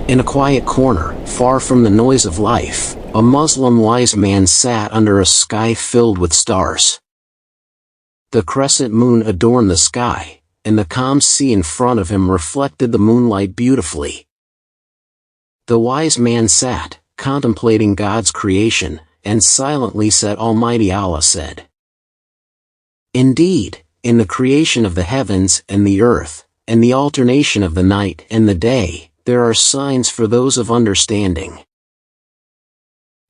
In a quiet corner, far from the noise of life, a Muslim wise man sat under a sky filled with stars. The crescent moon adorned the sky, and the calm sea in front of him reflected the moonlight beautifully. The wise man sat, contemplating God's creation, and silently said, Almighty Allah said, "Indeed, in the creation of the heavens and the earth, and the alternation of the night and the day, there are signs for those of understanding."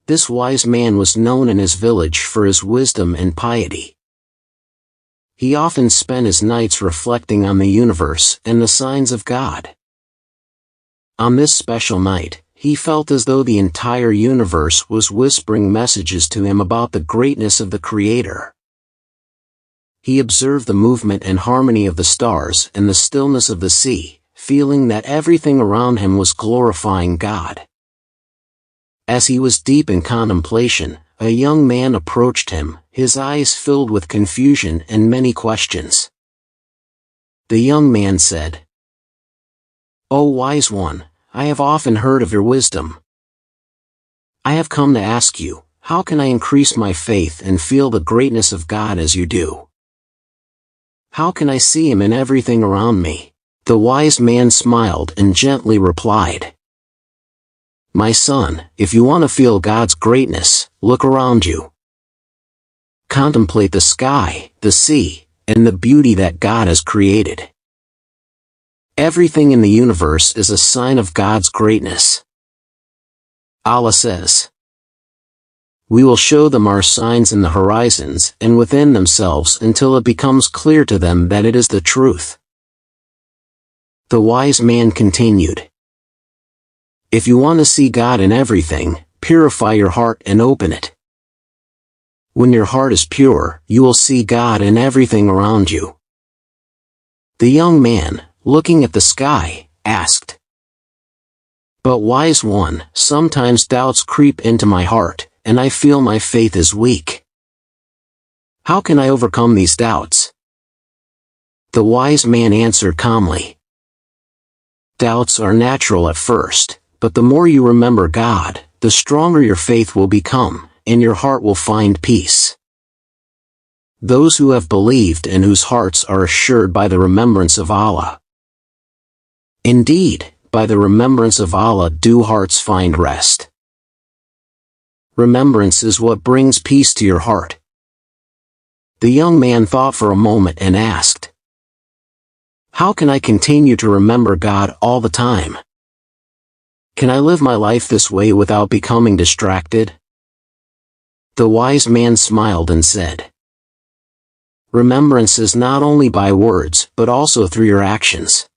This wise man was known in his village for his wisdom and piety. He often spent his nights reflecting on the universe and the signs of God. On this special night, he felt as though the entire universe was whispering messages to him about the greatness of the Creator. He observed the movement and harmony of the stars and the stillness of the sea, feeling that everything around him was glorifying God. As he was deep in contemplation, a young man approached him, his eyes filled with confusion and many questions. The young man said, "O wise one, I have often heard of your wisdom. I have come to ask you, how can I increase my faith and feel the greatness of God as you do? How can I see Him in everything around me?" The wise man smiled and gently replied, "My son, if you want to feel God's greatness, look around you. Contemplate the sky, the sea, and the beauty that God has created. Everything in the universe is a sign of God's greatness. Allah says, 'We will show them our signs in the horizons and within themselves until it becomes clear to them that it is the truth.'" The wise man continued, "If you want to see God in everything, purify your heart and open it. When your heart is pure, you will see God in everything around you." The young man, looking at the sky, asked, "But wise one, sometimes doubts creep into my heart, and I feel my faith is weak. How can I overcome these doubts?" The wise man answered calmly, "Doubts are natural at first, but the more you remember God, the stronger your faith will become, and your heart will find peace. Those who have believed and whose hearts are assured by the remembrance of Allah. Indeed, by the remembrance of Allah do hearts find rest." Remembrance is what brings peace to your heart. The young man thought for a moment and asked, "How can I continue to remember God all the time? Can I live my life this way without becoming distracted?" The wise man smiled and said, "Remembrance is not only by words but also through your actions.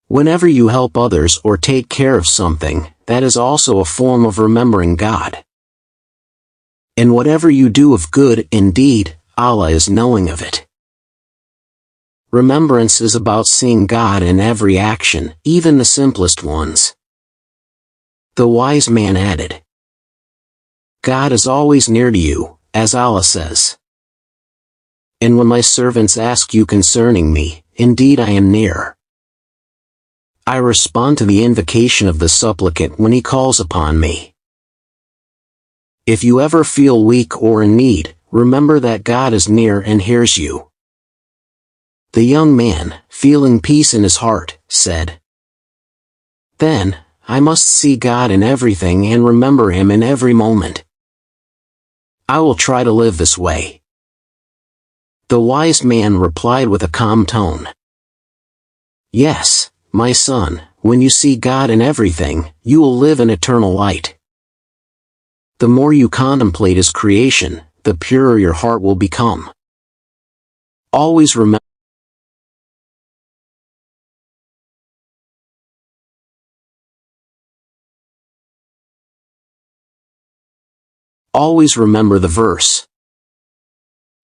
Whenever you help others or take care of something, that is also a form of remembering God. And whatever you do of good, indeed, Allah is knowing of it." Remembrance is about seeing God in every action, even the simplest ones. The wise man added, "God is always near to you, as Allah says. And when my servants ask you concerning me, indeed I am near. I respond to the invocation of the supplicant when he calls upon me. If you ever feel weak or in need, remember that God is near and hears you." The young man, feeling peace in his heart, said, "Then, I must see God in everything and remember Him in every moment. I will try to live this way." The wise man replied with a calm tone, "Yes, my son, when you see God in everything, you will live in eternal light. The more you contemplate His creation, the purer your heart will become. Always remember the verse.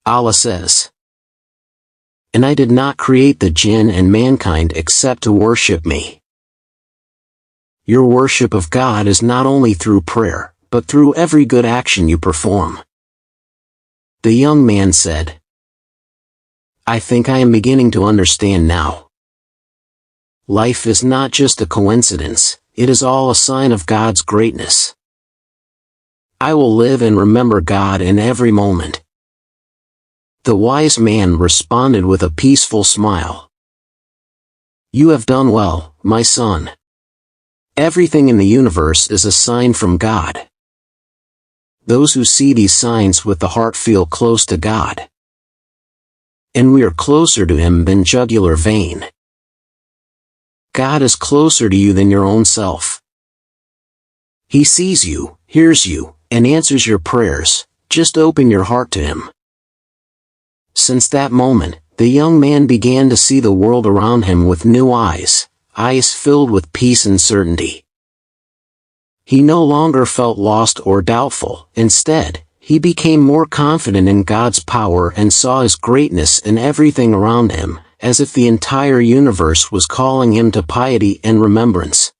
Allah says, "And I did not create the jinn and mankind except to worship me." Your worship of God is not only through prayer, but through every good action you perform. The young man said, "I think I am beginning to understand now. life is not just a coincidence, it is all a sign of God's greatness. I will live and remember God in every moment. The wise man responded with a peaceful smile. You have done well, my son. Everything in the universe is a sign from God. Those who see these signs with the heart feel close to God. And we are closer to Him than jugular vein. God is closer to you than your own self. He sees you, hears you, and answers your prayers. Just open your heart to Him. Since that moment, the young man began to see the world around him with new eyes filled with peace and certainty. He no longer felt lost or doubtful. Instead, he became more confident in God's power and saw His greatness in everything around him, as if the entire universe was calling him to piety and remembrance.